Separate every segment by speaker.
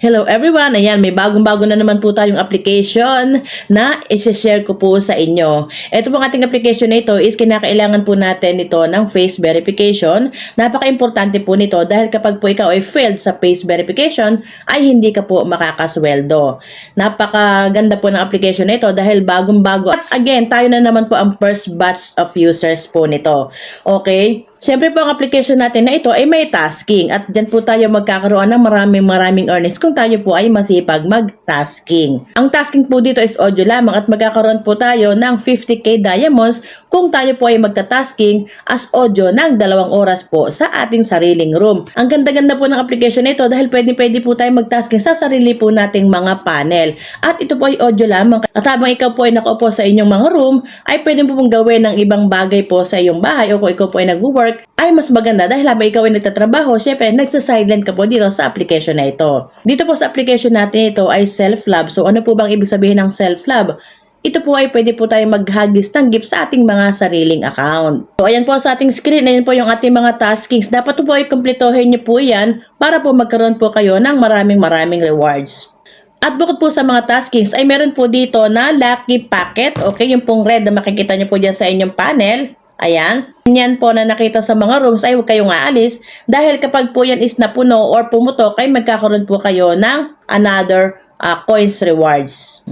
Speaker 1: Hello everyone! Ayan, may bagong-bago na naman po tayong application na isi-share ko po sa inyo. Ito pong ating application na ito is kinakailangan po natin nito ng face verification. Napaka-importante po nito dahil kapag po ikaw ay failed sa face verification, ay hindi ka po makakasweldo. Napakaganda po ng application na ito dahil bagong-bago. At again, tayo na naman po ang first batch of users po nito. Okay? Siyempre po ang application natin na ito ay may tasking at dyan po tayo magkakaroon ng maraming earnings kung tayo po ay masipag mag-tasking. Ang tasking po dito is audio lamang at magkakaroon po tayo ng 50k diamonds kung tayo po ay magta-tasking as audio ng 2 oras po sa ating sariling room. Ang ganda-ganda po ng application na ito dahil pwede po tayo mag-tasking sa sarili po nating mga panel. At ito po ay audio lamang at habang ikaw po ay nakaupo sa inyong mga room ay pwede po pong gawin ng ibang bagay po sa iyong bahay o kung ikaw po ay nag-work ay mas maganda dahil habang ikaw ay nagtatrabaho, syempre nagsa-silent ka po dito sa application na ito. Dito po sa application natin ito ay self-love. So ano po bang ibig sabihin ng self-love? Ito po ay pwede po tayo maghagis ng gift sa ating mga sariling account. So ayan po sa ating screen, ayan po yung ating mga taskings. Dapat po ay kumpletohin niyo po yan para po magkaroon po kayo ng maraming rewards. At bukod po sa mga taskings ay meron po dito na lucky packet. Okay, yung pong red na makikita niyo po dyan sa inyong panel. Ayan. Yan po na nakita sa mga rooms ay huwag kayong aalis dahil kapag po yan is napuno or pumutok ay magkakaroon po kayo ng another coins rewards.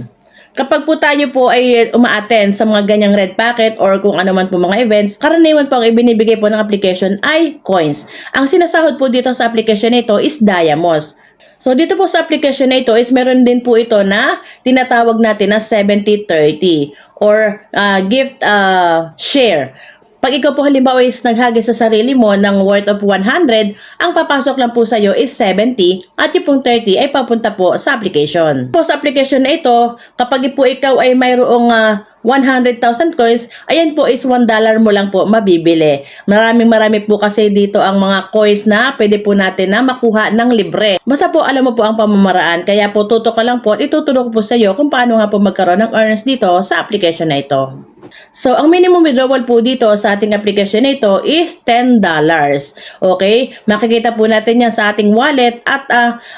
Speaker 1: Kapag po tayo po ay uma-attend sa mga ganyang red packet or kung ano man po mga events, karaniwan po ang ibinibigay po ng application ay coins. Ang sinasahod po dito sa application nito is diamonds. So dito po sa application na ito is meron din po ito na tinatawag natin na 70-30 or gift share. Pag ikaw po halimbawa is naghagis sa sarili mo ng worth of 100, ang papasok lang po sa iyo is 70 at yung pong 30 ay papunta po sa application. Po sa application na ito, kapag po ikaw ay mayroong 100,000 coins, ayan po is $1 mo lang po mabibili. Marami po kasi dito ang mga coins na pwede po natin na makuha ng libre. Basta po alam mo po ang pamamaraan, kaya po tutok ka lang po at ituturo ko po sa iyo kung paano nga po magkaroon ng earnings dito sa application na ito. So, ang minimum withdrawal po dito sa ating application na ito is $10. Okay? Makikita po natin yan sa ating wallet at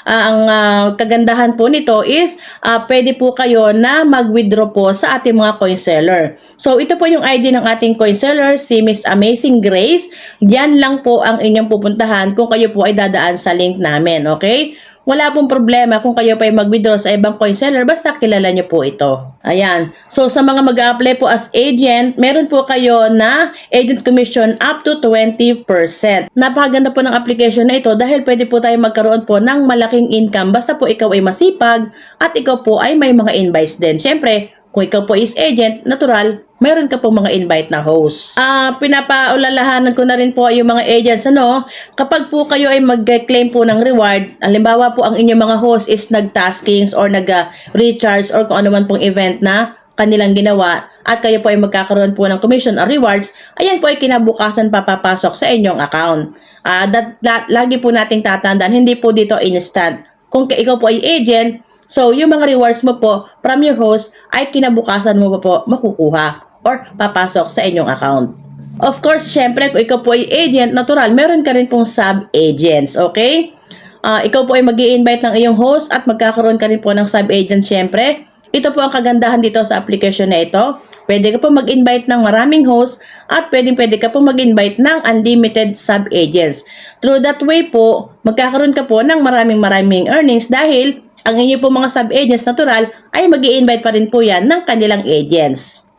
Speaker 1: ang kagandahan po nito is pwede po kayo na mag-withdraw po sa ating mga coin seller. So, ito po yung ID ng ating coin seller, si Miss Amazing Grace. Yan lang po ang inyong pupuntahan kung kayo po ay dadaan sa link namin. Okay? Wala pong problema kung kayo pa ay mag-withdraw sa ibang coin seller basta kilala nyo po ito. Ayan. So sa mga mag-a-apply po as agent, meron po kayo na agent commission up to 20%. Napakaganda po ng application na ito dahil pwede po tayo magkaroon po ng malaking income basta po ikaw ay masipag at ikaw po ay may mga invites din. Siyempre, kung ikaw po is agent, natural, mayroon ka po mga invite na host. Pinapaulalahanan ko na rin po yung mga agents, kapag po kayo ay mag-claim po ng reward, halimbawa po ang inyong mga host is nag-taskings or nag-recharge or kung ano man pong event na kanilang ginawa at kayo po ay magkakaroon po ng commission or rewards, ayan po ay kinabukasan papapasok sa inyong account. Lagi po nating tatandaan, hindi po dito instant. Kung ikaw po ay agent, so, yung mga rewards mo po from your host ay kinabukasan mo po makukuha or papasok sa inyong account. Of course, syempre, kung ikaw po ay agent, natural, meron ka rin pong sub-agents, okay? Ikaw po ay mag-i-invite ng iyong host at magkakaroon ka rin po ng sub-agent, syempre. Ito po ang kagandahan dito sa application na ito. Pwede ka po mag-invite ng maraming host at pwede ka po mag-invite ng unlimited sub-agents. Through that way po, magkakaroon ka po ng maraming earnings dahil ang inyo po mga sub-agents natural ay mag-i-invite pa rin po yan ng kanilang agents.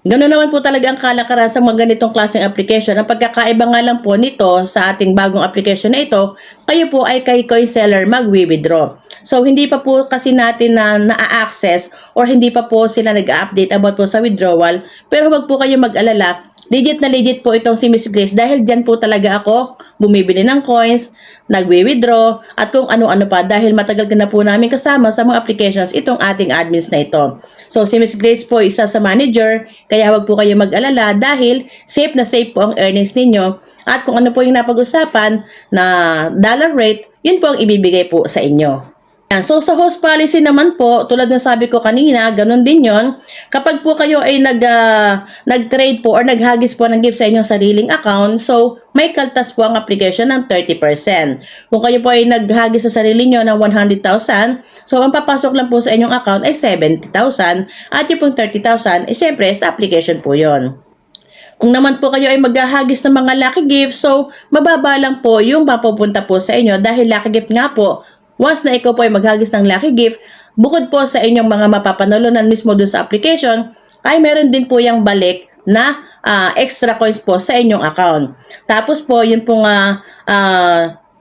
Speaker 1: Ganoon naman po talaga ang kalakaran sa mga ganitong klaseng application. Ang pagkakaiba nga lang po nito sa ating bagong application na ito, kayo po ay kay coin seller mag-withdraw. So, hindi pa po kasi natin na-access or hindi pa po sila nag-update about po sa withdrawal. Pero wag po kayo mag-alala. Legit na legit po itong si Miss Grace dahil dyan po talaga ako bumibili ng coins, nagwi-withdraw at kung ano-ano pa dahil matagal na po namin kasama sa mga applications itong ating admins na ito. So si Miss Grace po isa sa manager kaya wag po kayo mag-alala dahil safe na safe po ang earnings ninyo at kung ano po yung napag-usapan na dollar rate, yun po ang ibibigay po sa inyo. Yan. So, sa host policy naman po, tulad ng sabi ko kanina, ganun din yon. Kapag po kayo ay nag-trade po or naghagis po ng gift sa inyong sariling account, so may kaltas po ang application ng 30%. Kung kayo po ay naghagis sa sarili nyo ng 100,000, so ang papasok lang po sa inyong account ay 70,000 at yung pong 30,000, syempre sa application po yon. Kung naman po kayo ay maghahagis ng mga lucky gift, so mababa lang po yung mapupunta po sa inyo dahil lucky gift nga po, once na ikaw po ay maghagis ng lucky gift, bukod po sa inyong mga mapapanalunan mismo dun sa application, ay meron din po yung balik na extra coins po sa inyong account. Tapos po, yun pong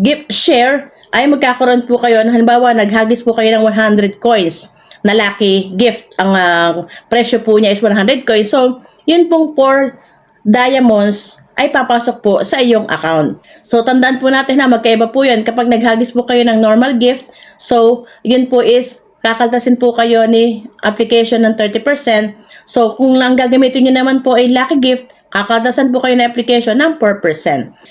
Speaker 1: gift share, ay magkakaroon po kayo, halimbawa, naghagis po kayo ng 100 coins na lucky gift. Ang presyo po niya is 100 coins. So, yun pong 4 diamonds ay papasok po sa iyong account. So, tandaan po natin na magkaiba po yun. Kapag naghagis po kayo ng normal gift, so, yun po is, kakaltasin po kayo ni application ng 30%. So, kung lang gagamitin nyo naman po ay lucky gift, kakaltasan po kayo ng application ng 4%.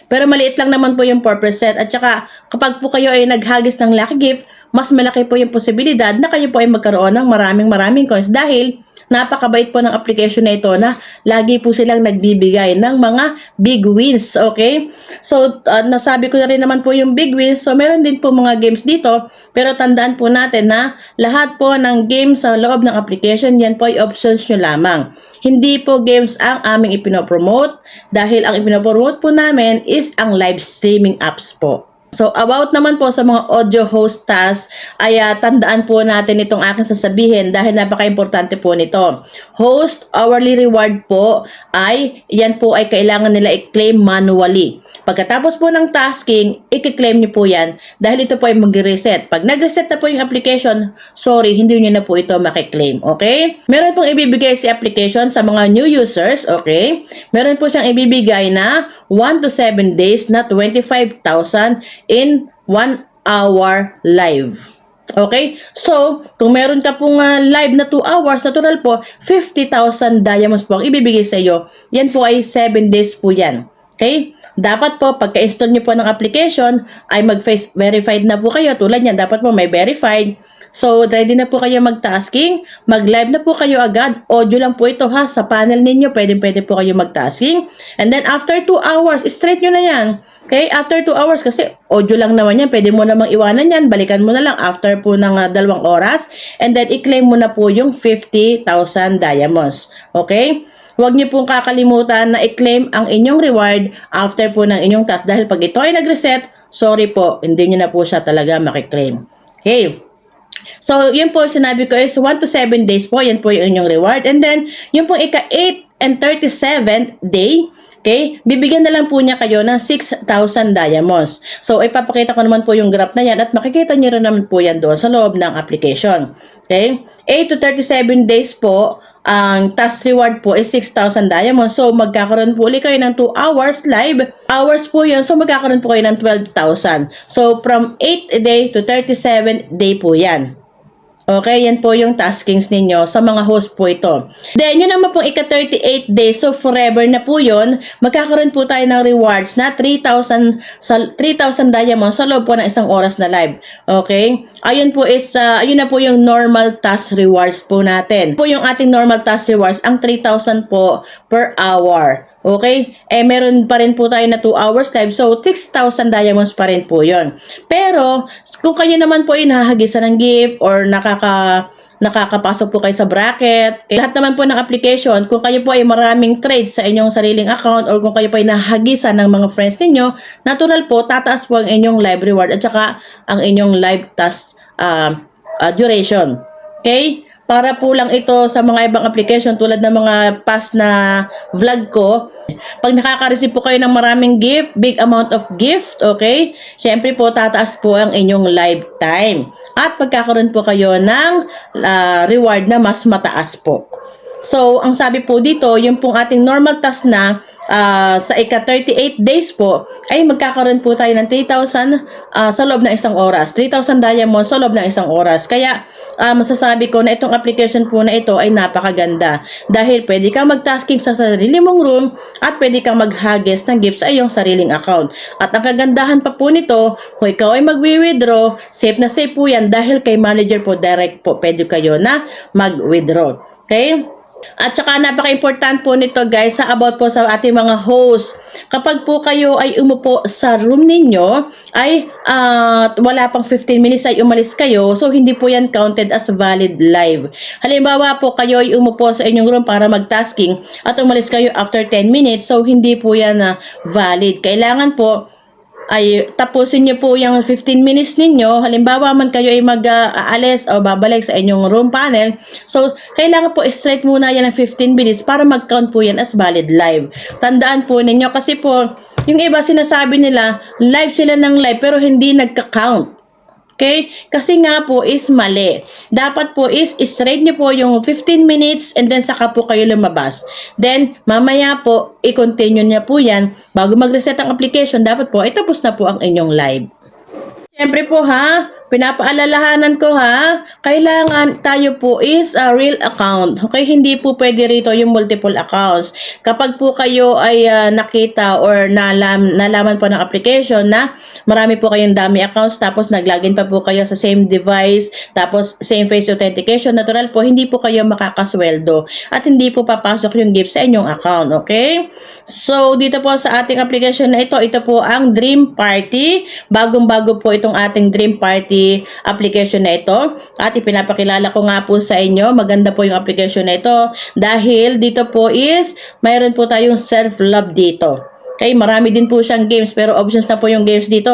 Speaker 1: Pero maliit lang naman po yung 4%. At saka, kapag po kayo ay naghagis ng lucky gift, mas malaki po yung posibilidad na kayo po ay magkaroon ng maraming coins dahil napakabait po ng application na ito na lagi po silang nagbibigay ng mga big wins, okay? So, nasabi ko na rin naman po yung big wins. So, meron din po mga games dito. Pero tandaan po natin na lahat po ng games sa loob ng application, yan po ay options nyo lamang. Hindi po games ang aming ipinopromote dahil ang ipinopromote po namin is ang live streaming apps po. So, about naman po sa mga audio host tasks, ay tandaan po natin itong aking sasabihin dahil napaka-importante po nito. Host hourly reward po ay, yan po ay kailangan nila i-claim manually. Pagkatapos po ng tasking, i-claim nyo po yan dahil ito po ay mag-reset. Pag nag-reset na po yung application, sorry, hindi nyo na po ito makiklaim, okay? Meron pong ibibigay si application sa mga new users, okay? Meron po siyang ibibigay na 1 to 7 days na 25,000 in 1 hour live. Okay? So, kung meron ka pong live na 2 hours, natural po, 50,000 diamonds po ang ibibigay sa iyo. Yan po ay 7 days po yan. Okay? Dapat po, pagka-install nyo po ng application, ay mag-face verified na po kayo. Tulad yan, dapat po may verified. So, ready na po kayo mag-tasking. Mag-live na po kayo agad. Audio lang po ito ha. Sa panel ninyo, pwede po kayo mag-tasking. And then, after 2 hours, straight nyo na yan. Okay? After 2 hours, kasi audio lang naman yan. Pwede mo namang iwanan yan. Balikan mo na lang after po ng 2 oras. And then, i-claim mo na po yung 50,000 diamonds. Okay? Huwag niyo pong kakalimutan na i-claim ang inyong reward after po ng inyong task. Dahil pag ito ay nag-reset, sorry po, hindi niyo na po siya talaga makiklaim. Okay. So, yun po sinabi ko is 1 to 7 days po. Yan po yung inyong reward. And then, yun po ika-8 and 37th day, okay, bibigyan na lang po niya kayo ng 6,000 diamonds. So, ipapakita ko naman po yung graph na yan at makikita niyo rin naman po yan doon sa loob ng application. Okay? 8 to 37 days po, ang task reward po is 6,000 diamonds. So, magkakaroon po ulit kayo ng 2 hours live. Hours po yun. So, magkakaroon po kayo ng 12,000. So, from 8 day to 37 day po yan. Okay, yan po yung taskings ninyo sa mga host po ito. Then, yun naman po ika-38 days. So, forever na po yun. Magkakaroon po tayo ng rewards na 3,000 diamonds sa loob po ng 1 oras na live. Okay? Ayun po is, ayun na po yung normal task rewards po natin. Po yung ating normal task rewards, ang 3,000 po per hour. Okay? Meron pa rin po tayo na 2 hours live. So, 6,000 diamonds pa rin po yun. Pero, kung kayo naman po ay nahahagisan ng gift or nakakapasok po kayo sa bracket, lahat naman po ng application, kung kayo po ay maraming trades sa inyong sariling account or kung kayo po ay nahahagisan ng mga friends ninyo, natural po, tataas po ang inyong live reward at saka ang inyong live task duration. Okay? Para po lang ito sa mga ibang application tulad ng mga past na vlog ko. Pag nakaka-receive po kayo ng maraming gift, big amount of gift, okay? Siyempre po, tataas po ang inyong live time. At pagkakaroon po kayo ng reward na mas mataas po. So, ang sabi po dito, yung pong ating normal task na sa ika-38 days po, ay magkakaroon po tayo ng 3,000 sa loob ng isang oras. 3,000 diamonds sa loob ng isang oras. Kaya, masasabi ko na itong application po na ito ay napakaganda. Dahil pwede kang mag-tasking sa sarili mong room at pwede kang mag-hagis ng gifts sa iyong sariling account. At ang kagandahan pa po nito, kung ikaw ay mag-withdraw, safe na safe po yan dahil kay manager po direct po pwede kayo na mag-withdraw. Okay? At saka napaka-important po nito guys sa about po sa ating mga host. Kapag po kayo ay umupo sa room ninyo ay wala pang 15 minutes ay umalis kayo, so hindi po yan counted as valid live. Halimbawa po kayo ay umupo sa inyong room para mag-tasking at umalis kayo after 10 minutes, so hindi po yan valid. Kailangan po ay tapusin nyo po yung 15 minutes ninyo. Halimbawa man kayo ay mag-aalis o babalik sa inyong room panel. So, kailangan po straight muna yan ng 15 minutes para mag-count po yan as valid live. Tandaan po ninyo kasi po, yung iba sinasabi nila, live sila ng live pero hindi nagka-count. Okay? Kasi nga po is mali. Dapat po is straight nyo po yung 15 minutes and then saka po kayo lumabas. Then, mamaya po, i-continue nyo po yan. Bago mag-reset ang application, dapat po, ay tapos na po ang inyong live. Siyempre po pinapaalalahanan ko kailangan tayo po is a real account. Okay, hindi po pwede rito yung multiple accounts. Kapag po kayo ay nakita or nalaman po ng application na marami po kayong dami accounts tapos nag-login pa po kayo sa same device tapos same face authentication, natural po hindi po kayo makakasweldo at hindi po papasok yung gift sa inyong account. Okay? So, dito po sa ating application na ito po ang Dream Party. Bagong-bago po itong ating Dream Party application na ito. At ipinapakilala ko nga po sa inyo, maganda po yung application na ito dahil dito po is mayroon po tayong self-love dito. Okay, marami din po siyang games pero options na po yung games dito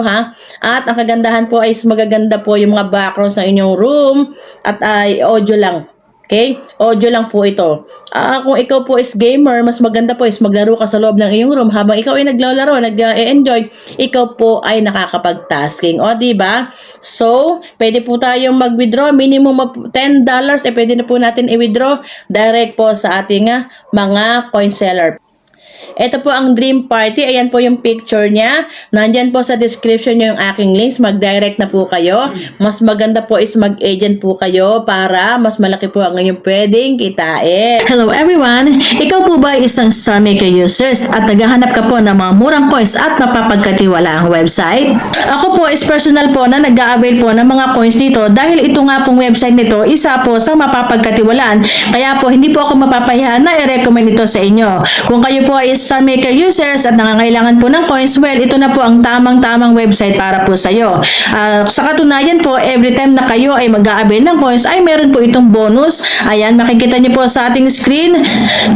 Speaker 1: At ang kagandahan po ay magaganda po yung mga backgrounds ng inyong room at audio lang. Okay? Audio lang po ito. Kung ikaw po is gamer, mas maganda po is maglaro ka sa loob ng iyong room habang ikaw ay naglalaro, nag-enjoy, ikaw po ay nakakapag-tasking. O, diba? So, pwede po tayong mag-withdraw. Minimum of $10 pwede na po natin i-withdraw direct po sa ating mga coin seller. Ito po ang Dream Party. Ayan po yung picture niya. Nandyan po sa description nyo yung aking links. Mag-direct na po kayo. Mas maganda po is mag-agent po kayo para mas malaki po ang inyong pwedeng kitain.
Speaker 2: Hello everyone! Ikaw po ba ay isang StarMaker users at naghahanap ka po ng mga murang coins at mapapagkatiwala ang website? Ako po is personal po na nag-a-avail po ng mga coins dito dahil ito nga pong website nito isa po sa mapapagkatiwalaan. Kaya po hindi po ako mapapahiya na i-recommend ito sa inyo. Kung kayo po ay StarMaker users at nangangailangan po ng coins, well, ito na po ang tamang website para po sa iyo. Sa katunayan po, every time na kayo ay mag-a-avail ng coins, ay meron po itong bonus. Ayan, makikita niyo po sa ating screen.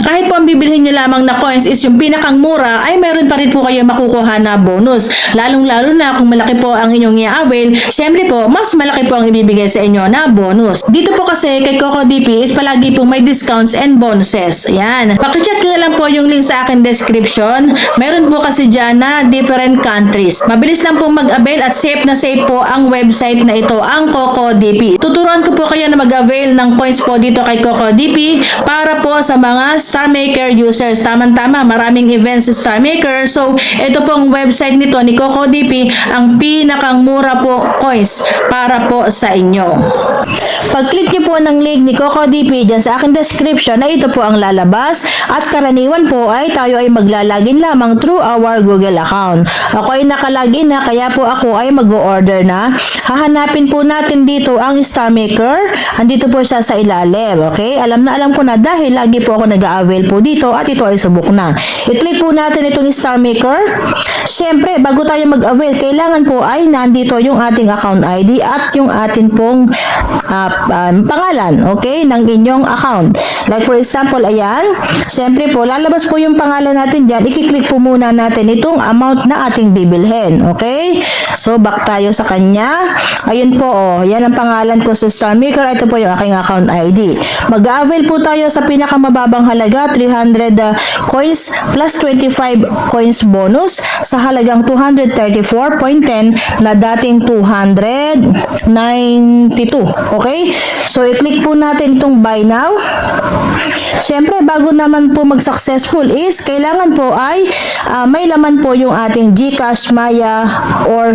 Speaker 2: Kahit po ang bibilhin niyo lamang na coins is yung pinakang mura, ay meron pa rin po kayo makukuha na bonus. Lalong-lalo na kung malaki po ang inyong i-avail, siyempre po, mas malaki po ang ibibigay sa inyo na bonus. Dito po kasi kay CocoDP is palagi po may discounts and bonuses. Ayan. Pakicheck nyo na lang po yung link sa akin description. Meron po kasi dyan na different countries. Mabilis lang po mag-avail at safe na safe po ang website na ito, ang CocoDP. Tuturuan ko po kayo na mag-avail ng coins po dito kay CocoDP para po sa mga StarMaker users. Tama-tama, maraming events sa StarMaker. So, ito pong website nito ni CocoDP, ang pinakang mura po coins para po sa inyo. Pag-click niyo po ng link ni CocoDP dyan sa aking description, na ito po ang lalabas at karaniwan po ay tayo ay maglalagin lamang through our Google account. Ako ay nakalagin na kaya po ako ay mag-order na. Hahanapin po natin dito ang StarMaker. Andito po siya sa ilalim. Okay? Alam ko na dahil lagi po ako nag-a-avail po dito at ito ay subok na. I-click po natin itong StarMaker. Siyempre, bago tayo mag-avail, kailangan po ay nandito yung ating account ID at yung ating pong pangalan, okay, ng inyong account. Like for example, ayan. Siyempre po, lalabas po yung pangalan natin dyan. I-click po muna natin itong amount na ating bibilhin. Okay? So, back tayo sa kanya. Ayun po, yan ang pangalan ko sa StarMaker. Ito po yung aking account ID. Mag-avail po tayo sa pinakamababang halaga, 300 coins plus 25 coins bonus sa halagang 234.10 na dating 292. Okay?
Speaker 3: Okay? So, i-click po natin itong buy now. Siyempre, bago naman po mag-successful is, kailangan po ay may laman po yung ating GCash, Maya, or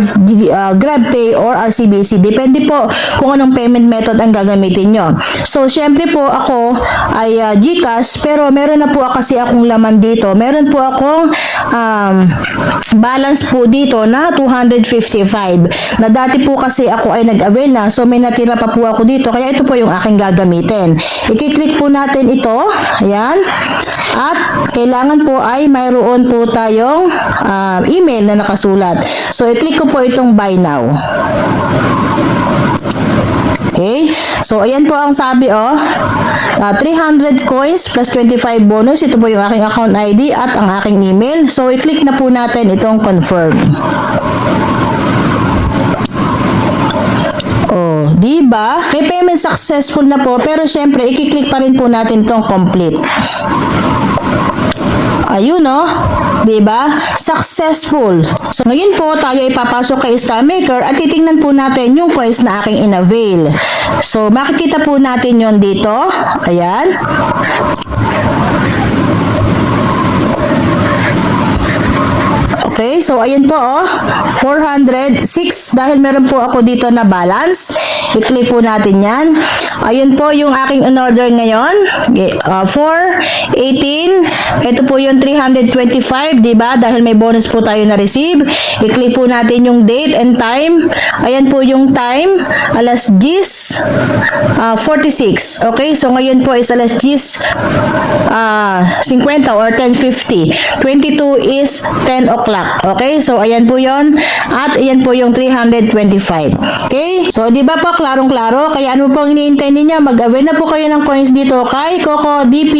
Speaker 3: GrabPay, or RCBC. Depende po kung anong payment method ang gagamitin nyo. So, siyempre po ako ay GCash, pero meron na po kasi akong laman dito. Meron po akong balance po dito na 255. Na dati po kasi ako ay nag-avail na, so may natira pa po ako dito. Kaya ito po yung aking gagamitin. I-click po natin ito. Ayan. At kailangan po ay mayroon po tayong email na nakasulat. So, i-click ko po itong buy now. Okay? So, ayan po ang sabi, 300 coins plus 25 bonus. Ito po yung aking account ID at ang aking email. So, i-click na po natin itong confirm. Oh, di ba? May payment successful na po, pero syempre, i-click pa rin po natin itong complete. Ayun, di ba? Successful. So, ngayon po, tayo ay papasok kay Star Maker at titingnan po natin yung coins na aking in-avail. So, makikita po natin yon dito. Ayan. Okay, so ayun po 406 dahil meron po ako dito na balance. I-click po natin yan. Ayun po yung aking in-order ngayon. 418. Ito po yung 325, di ba? Dahil may bonus po tayo na receive. I-click po natin yung date and time. Ayan po yung time. Alas 10:46. Okay, so ngayon po is alas 10:50 or 10:50. 22 is 10 o'clock. Okay, so ayan po yon. At ayan po yung 325. Okay, so di ba po klarong-klaro? Kaya ano po ang iniintay ninyo? Mag-avail na po kayo ng coins dito kay Coco DP.